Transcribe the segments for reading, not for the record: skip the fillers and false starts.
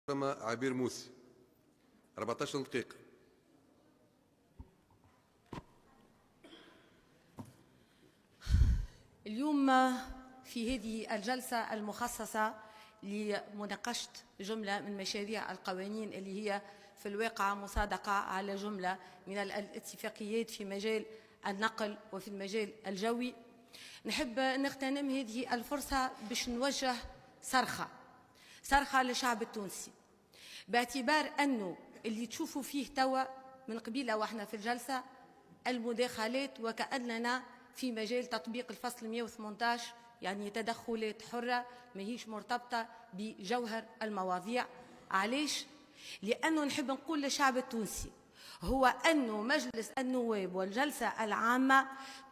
عبير موسي 14 دقيقة. اليوم في هذه الجلسة المخصصة لمناقشة جملة من مشاريع القوانين اللي هي في الواقع مصادقة على جملة من الاتفاقيات في مجال النقل وفي المجال الجوي، نحب نغتنم هذه الفرصة باش نوجه صرخة للشعب التونسي، باعتبار أنه اللي تشوفوا فيه توا من قبيلة واحنا في الجلسة المداخلات وكأننا في مجال تطبيق الفصل 118، يعني تدخلات حرة ماهيش مرتبطة بجوهر المواضيع. علاش؟ لأنه نحب نقول للشعب التونسي هو أنه مجلس النواب والجلسة العامة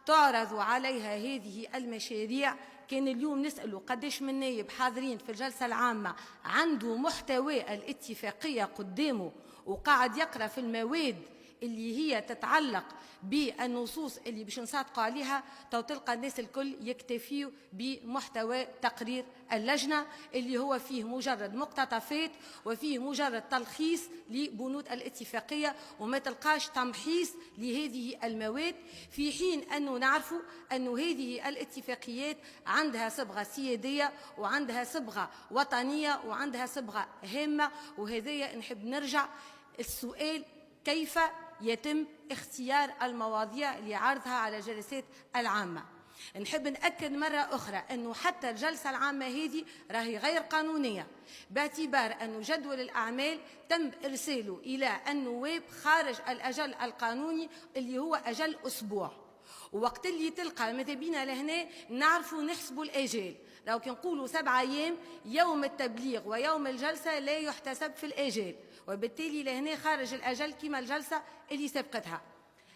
تعرض عليها هذه المشاريع. كان اليوم نسأله قداش من نايب حاضرين في الجلسة العامة عنده محتوى الاتفاقية قدامه وقاعد يقرأ في المواد اللي هي تتعلق بالنصوص اللي باش نصادقوا عليها، تلقى الناس الكل يكتفيوا بمحتوى تقرير اللجنة اللي هو فيه مجرد مقتطفات وفيه مجرد تلخيص لبنود الاتفاقية، وما تلقاش تمحيص لهذه المواد، في حين أنه نعرفوا أن هذه الاتفاقيات عندها صبغة سيادية وعندها صبغة وطنية وعندها صبغة هامة. وهذا نحب نرجع السؤال: كيف يتم اختيار المواضيع لعرضها على الجلسات العامة؟ نحب نأكد مرة أخرى أنه حتى الجلسة العامة هذه راهي غير قانونية، باعتبار أنه جدول الأعمال تم إرساله إلى النواب خارج الأجل القانوني اللي هو أجل أسبوع، ووقت اللي تلقى ماذا بينا لهنا نعرفوا نحسبوا الآجال. لو كان نقولوا 7 أيام يوم التبليغ ويوم الجلسة لا يحتسب في الآجال، وبالتالي لهنا خارج الأجل كما الجلسة اللي سبقتها.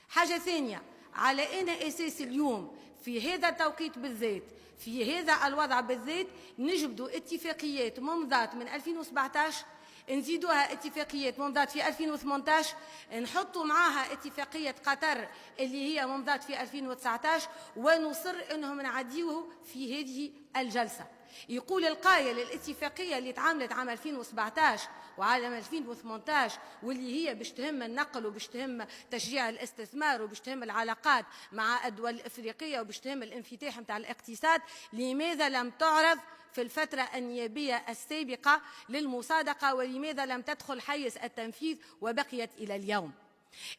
حاجة ثانية، على أي أساس اليوم في هذا التوقيت بالذات في هذا الوضع بالذات نجبدوا اتفاقيات ممضات من 2017 نزيدوها اتفاقيات ممضات في 2018 نحطوا معاها اتفاقية قطر اللي هي ممضات في 2019 ونصر انهم نعديوه في هذه الجلسة؟ يقول القائل الاتفاقية اللي تعاملت عام 2017 وعام 2018 واللي هي باش تهم النقل وباش تهم تشجيع الاستثمار وباش تهم العلاقات مع الدول الافريقية وباش تهم الانفتاح نتاع الاقتصاد، لماذا لم تعرض في الفترة النيابية السابقة للمصادقة ولماذا لم تدخل حيز التنفيذ وبقيت إلى اليوم؟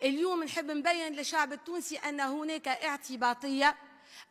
اليوم نحب نبين للشعب التونسي أن هناك اعتباطية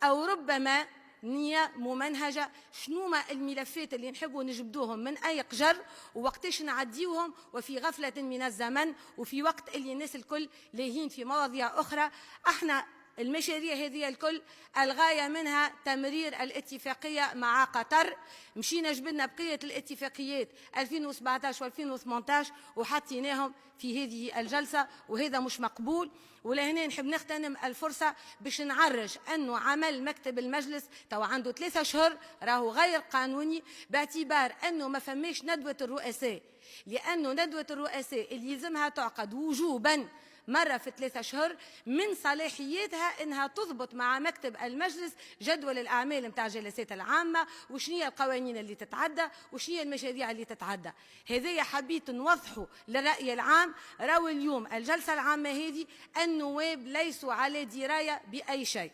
أو ربما نية ممنهجة. شنو ما الملفات اللي نحبوا نجبدوهم من أي قجر ووقتاش نعديوهم وفي غفلة من الزمن وفي وقت اللي الناس الكل لاهين في مواضيع أخرى. احنا المشاريع هذه الكل الغاية منها تمرير الاتفاقية مع قطر، مشينا جبنا بقية الاتفاقيات 2017 و2018 وحطيناهم في هذه الجلسة، وهذا مش مقبول. ولهنا نحب نغتنم الفرصة باش نعرج أنه عمل مكتب المجلس تو عنده 3 أشهر راهو غير قانوني، باعتبار أنه ما فماش ندوة الرؤساء، لأنه ندوة الرؤساء اللي يلزمها تعقد وجوبا مرة في 3 أشهر من صلاحياتها إنها تضبط مع مكتب المجلس جدول الأعمال متاع الجلسات العامة وشنية القوانين اللي تتعدى وشنية المشاريع اللي تتعدى. هذا حبيت نوضحه للرأي العام. راهو اليوم الجلسة العامة هذه النواب ليسوا على دراية بأي شيء.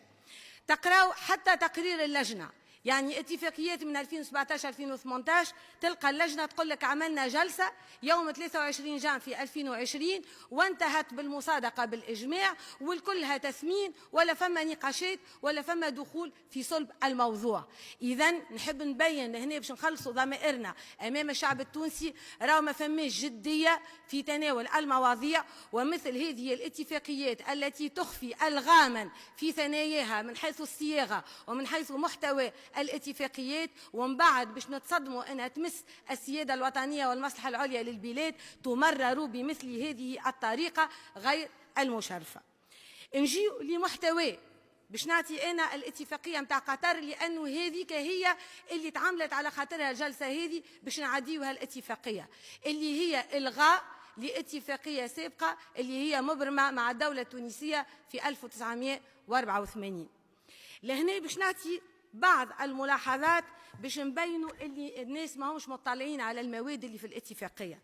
تقرأوا حتى تقرير اللجنة، يعني اتفاقيات من 2017-2018 تلقى اللجنة تقول لك عملنا جلسة يوم 23 جان في 2020 وانتهت بالمصادقة بالإجماع والكلها تثمين ولا فما نقاشات ولا فما دخول في صلب الموضوع. إذا نحب نبين هنا باش نخلصوا ضمائرنا أمام الشعب التونسي راهو ما فماش جدية في تناول المواضيع، ومثل هذه الاتفاقيات التي تخفي ألغاما في ثناياها من حيث الصياغة ومن حيث محتوى الاتفاقيات ومن بعد باش نتصدموا انها تمس السياده الوطنيه والمصلحه العليا للبلاد تمرر بمثل هذه الطريقه غير المشرفه. نجيو لمحتوى باش نعطي انا الاتفاقيه نتاع قطر، لانه هذيك هي اللي تعاملت على خاطرها الجلسه هذه باش نعديوها الاتفاقيه اللي هي الغاء لاتفاقيه سابقه اللي هي مبرمه مع الدوله التونسيه في 1984. لهنا باش نعطي بعض الملاحظات باش نبينوا اللي الناس ما همش مطلعين على المواد اللي في الاتفاقية.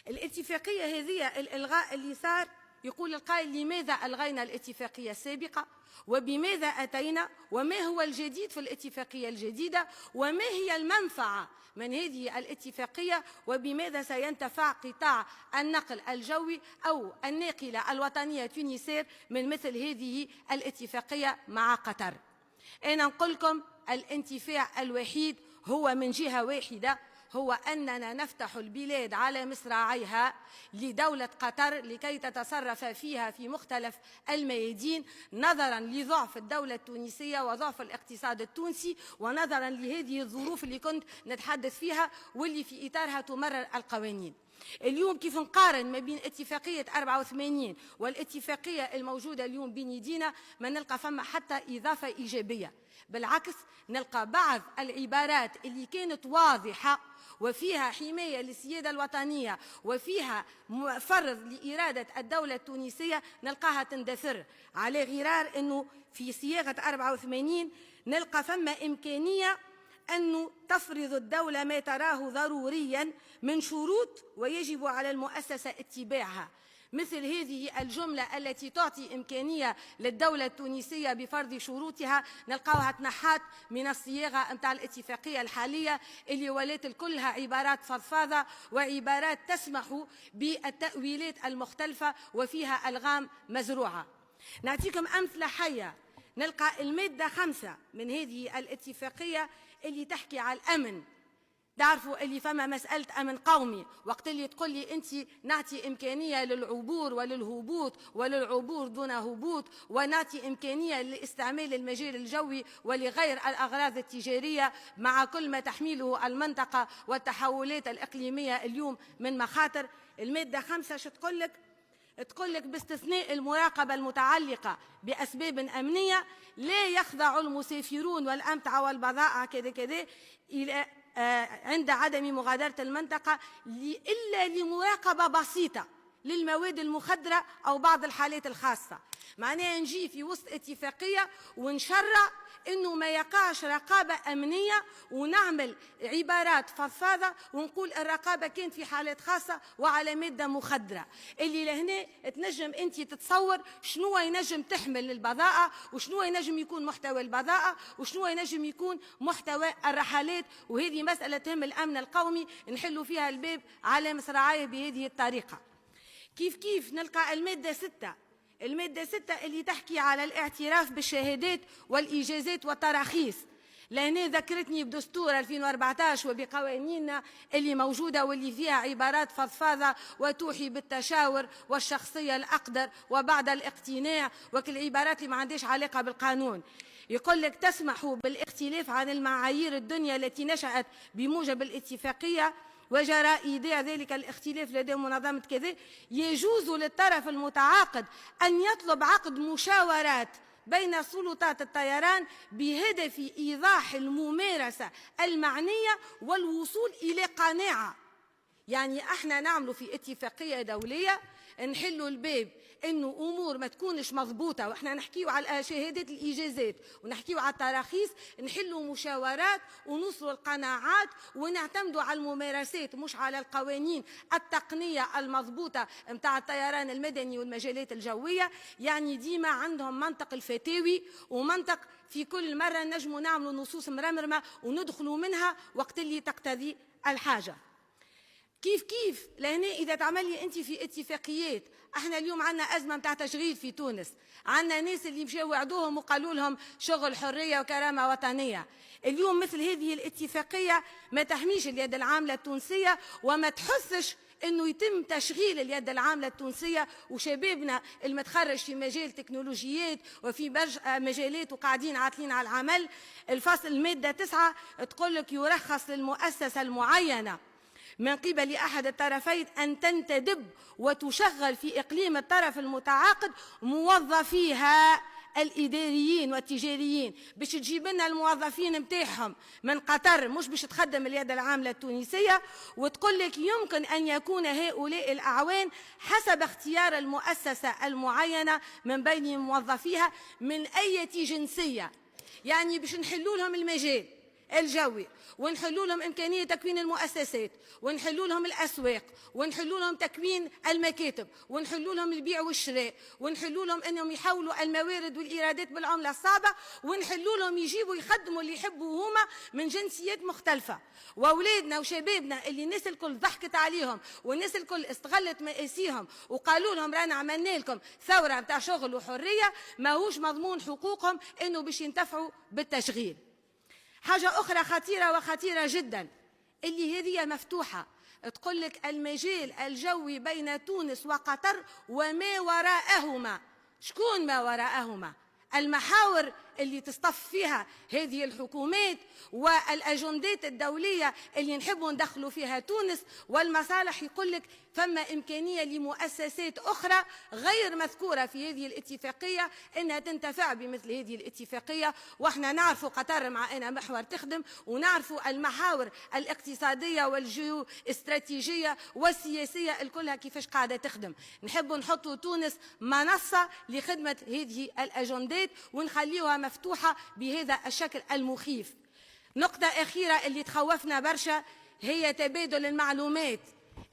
الاتفاقية هذه الإلغاء اللي صار، يقول القائل لماذا ألغينا الاتفاقية السابقة وبماذا أتينا وما هو الجديد في الاتفاقية الجديدة وما هي المنفعة من هذه الاتفاقية وبماذا سينتفع قطاع النقل الجوي أو الناقلة الوطنية تونسير من مثل هذه الاتفاقية مع قطر. أنا نقول لكم الانتفاع الوحيد هو من جهة واحدة، هو أننا نفتح البلاد على مصراعيها لدولة قطر لكي تتصرف فيها في مختلف الميادين، نظرا لضعف الدولة التونسية وضعف الاقتصاد التونسي، ونظرا لهذه الظروف اللي كنت نتحدث فيها واللي في إطارها تمرر القوانين. اليوم كيف نقارن ما بين اتفاقية 84 والاتفاقية الموجودة اليوم بين يدينا، ما نلقى فما حتى إضافة إيجابية، بالعكس نلقى بعض العبارات اللي كانت واضحة وفيها حماية للسيادة الوطنية وفيها فرض لإرادة الدولة التونسية نلقاها تندثر، على غرار أنه في صياغة 84 نلقى فما إمكانية أن تفرض الدولة ما تراه ضروريا من شروط ويجب على المؤسسة اتباعها. مثل هذه الجملة التي تعطي إمكانية للدولة التونسية بفرض شروطها نلقاوها تنحات من الصياغة متاع الاتفاقية الحالية اللي ولات كلها عبارات فضفاضة وعبارات تسمح بالتأويلات المختلفة وفيها ألغام مزروعة. نعطيكم أمثلة حية. نلقى المادة 5 من هذه الاتفاقية اللي تحكي على الأمن. تعرفوا اللي فما مسألة أمن قومي، وقت اللي تقول لي أنت نعطي إمكانية للعبور وللهبوط وللعبور دون هبوط، ونعطي إمكانية لاستعمال المجال الجوي ولغير الأغراض التجارية مع كل ما تحمله المنطقة والتحولات الإقليمية اليوم من مخاطر. المادة 5 شو تقول لك؟ تقول لك باستثناء المراقبة المتعلقة بأسباب أمنية لا يخضع المسافرون والأمتعة والبضائع كذا كذا إلى عند عدم مغادرة المنطقة إلا لمراقبة بسيطة للمواد المخدرة أو بعض الحالات الخاصة. معناها نجي في وسط اتفاقية ونشرع إنه ما يقعش رقابة أمنية ونعمل عبارات فضفاضة ونقول الرقابة كانت في حالات خاصة وعلى مادة مخدرة، اللي لهنا تنجم أنت تتصور شنو ينجم تحمل البضائع وشنو ينجم يكون محتوى البضائع وشنو ينجم يكون محتوى الرحلات. وهذه مسألة تهم الأمن القومي نحلوا فيها الباب على مصراعيه بهذه الطريقة. كيف نلقى المادة 6. المادة 6 اللي تحكي على الاعتراف بالشهادات والإجازات والتراخيص. لأنه ذكرتني بدستور 2014 وبقوانيننا اللي موجودة واللي فيها عبارات فضفاضة وتوحي بالتشاور والشخصية الأقدر وبعد الاقتناع وكل عبارات اللي ما عندهاش علاقة بالقانون. يقول لك تسمح بالاختلاف عن المعايير الدنيا التي نشأت بموجب الاتفاقية وجرى إيداع ذلك الاختلاف لدى منظمة كذا، يجوز للطرف المتعاقد أن يطلب عقد مشاورات بين سلطات الطيران بهدف إيضاح الممارسة المعنية والوصول إلى قناعة. يعني احنا نعملوا في اتفاقية دولية نحلوا الباب انه امور ما تكونش مضبوطه واحنا نحكيو على شهادات الاجازات ونحكيو على التراخيص، نحلوا مشاورات ونوصلوا القناعات ونعتمدوا على الممارسات مش على القوانين التقنيه المضبوطه نتاع الطيران المدني والمجالات الجويه. يعني ديما عندهم منطق الفتاوي ومنطق في كل مره نجموا نعملوا نصوص مرمرمه وندخلوا منها وقت اللي تقتضي الحاجه. كيف لهنا إذا تعملي أنت في اتفاقيات. احنا اليوم عندنا أزمة متاع تشغيل في تونس، عندنا ناس اللي مشاو وعدوهم وقالوا لهم شغل حرية وكرامة وطنية. اليوم مثل هذه الاتفاقية ما تحميش اليد العاملة التونسية وما تحسش انه يتم تشغيل اليد العامله التونسيه وشبابنا المتخرج في مجال تكنولوجيات وفي مجالات وقاعدين عاطلين على العمل. الفصل الماده 9 تقول لك يرخص للمؤسسه المعينه من قبل أحد الطرفين أن تنتدب وتشغل في إقليم الطرف المتعاقد موظفيها الإداريين والتجاريين باش تجيب لنا الموظفين متاعهم من قطر مش باش تخدم اليد العاملة التونسية. وتقول لك يمكن أن يكون هؤلاء الأعوان حسب اختيار المؤسسة المعينة من بين موظفيها من أي جنسية. يعني باش نحلوا لهم المجال الجوي، ونحلوا لهم إمكانية تكوين المؤسسات، ونحلوا لهم الأسواق، ونحلوا لهم تكوين المكاتب، ونحلوا لهم البيع والشراء، ونحلوا لهم أنهم يحولوا الموارد والإيرادات بالعملة الصعبة، ونحلوا لهم يجيبوا يخدموا اللي يحبوا هما من جنسيات مختلفة. وأولادنا وشبابنا اللي الناس الكل ضحكت عليهم والناس الكل استغلت مآسيهم وقالوا لهم رانا عملنا لكم ثورة متاع شغل وحرية، ماهوش مضمون حقوقهم أنه باش ينتفعوا بالتشغيل. حاجة أخرى خطيرة وخطيرة جدا اللي هذه مفتوحة، تقول لك المجال الجوي بين تونس وقطر وما وراءهما. شكون ما وراءهما؟ المحاور اللي تصطف فيها هذه الحكومات والأجندات الدولية اللي نحبوا ندخلوا فيها تونس، والمصالح يقول لك فما إمكانية لمؤسسات أخرى غير مذكورة في هذه الاتفاقية أنها تنتفع بمثل هذه الاتفاقية. وإحنا نعرفوا قطر مع أنها محور تخدم، ونعرفوا المحاور الاقتصادية والجيو استراتيجية والسياسية الكلها كيفاش قاعدة تخدم. نحبوا نحطوا تونس منصة لخدمة هذه الأجندات ونخليوها مفتوحة بهذا الشكل المخيف. نقطة أخيرة اللي تخوفنا برشا هي تبادل المعلومات.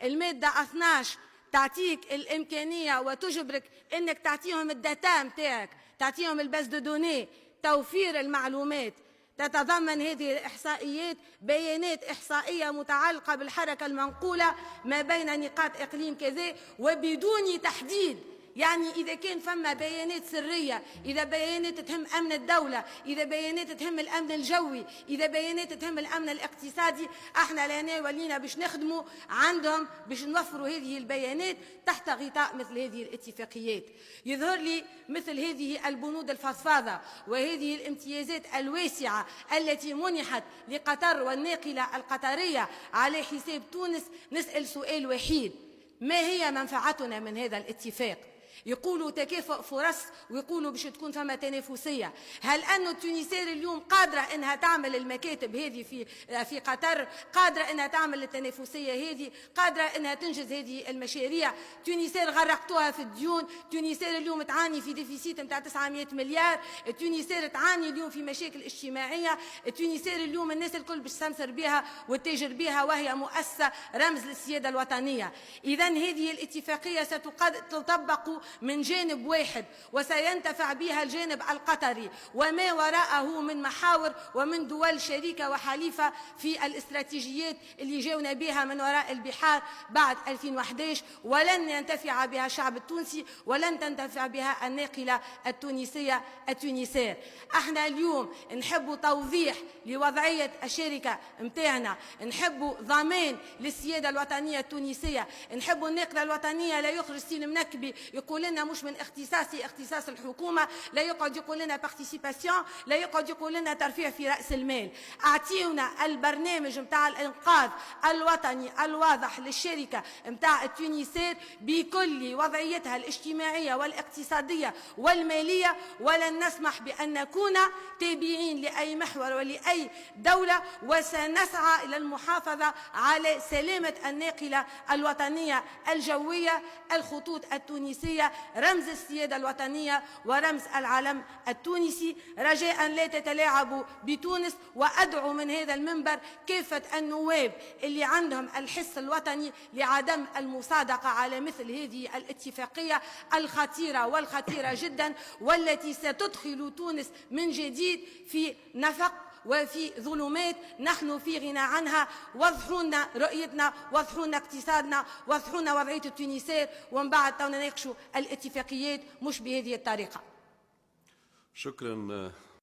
المادة 12 تعطيك الإمكانية وتجبرك أنك تعطيهم الداتا متاعك، تعطيهم الباز دو دوني، توفير المعلومات. تتضمن هذه الإحصائيات بيانات إحصائية متعلقة بالحركة المنقولة ما بين نقاط إقليم كذا وبدون تحديد. يعني إذا كان فما بيانات سرية، إذا بيانات تهم أمن الدولة، إذا بيانات تهم الأمن الجوي، إذا بيانات تهم الأمن الاقتصادي، احنا لنا ولينا باش نخدموا عندهم باش نوفروا هذه البيانات تحت غطاء مثل هذه الاتفاقيات. يظهر لي مثل هذه البنود الفضفاضة وهذه الامتيازات الواسعة التي منحت لقطر والناقلة القطرية على حساب تونس، نسأل سؤال وحيد: ما هي منفعتنا من هذا الاتفاق؟ يقولوا تكافؤ فرص ويقولوا باش تكون فما تنافسيه. هل أن التونسير اليوم قادره انها تعمل المكاتب هذه في قطر؟ قادره انها تعمل التنافسيه هذه؟ قادره انها تنجز هذه المشاريع؟ تونسير غرقتوها في الديون. تونسير اليوم تعاني في ديفيسيت نتاع 900 مليار. تونسير تعاني اليوم في مشاكل اجتماعيه. تونسير اليوم الناس الكل باش تستمسر بها وتتاجر بها وهي مؤسسه رمز للسياده الوطنيه. اذا هذه الاتفاقيه ستطبق من جانب واحد وسينتفع بها الجانب القطري وما وراءه من محاور ومن دول شريكة وحليفة في الاستراتيجيات اللي جاونا بها من وراء البحار بعد 2011، ولن ينتفع بها الشعب التونسي ولن تنتفع بها الناقلة التونسية التونسير. احنا اليوم نحب توضيح لوضعية الشركة متاعنا، نحب ضمان للسيادة الوطنية التونسية، نحب الناقلة الوطنية لا يخرج سلم نكبي يقول لنا مش من اختصاصي اختصاص الحكومة، لا يقعد يقول لنا بارتيسيباسيون، لا يقعد يقول لنا ترفيع في رأس المال. اعطيونا البرنامج متاع الانقاذ الوطني الواضح للشركة متاع التونسير بكل وضعيتها الاجتماعية والاقتصادية والمالية، ولن نسمح بأن نكون تابعين لأي محور ولأي دولة، وسنسعى إلى المحافظة على سلامة الناقلة الوطنية الجوية. الخطوط التونسية رمز السيادة الوطنية ورمز العلم التونسي. رجاء لا تتلاعبوا بتونس، وأدعو من هذا المنبر كافة النواب اللي عندهم الحس الوطني لعدم المصادقة على مثل هذه الاتفاقية الخطيرة والخطيرة جدا، والتي ستدخل تونس من جديد في نفق وفي ظلمات نحن في غنى عنها. وضحوا لنا رؤيتنا، وضحوا لنا اقتصادنا، وضحوا لنا وضعية التونسير، ومن بعد نناقشوا الاتفاقيات مش بهذه الطريقة. شكرا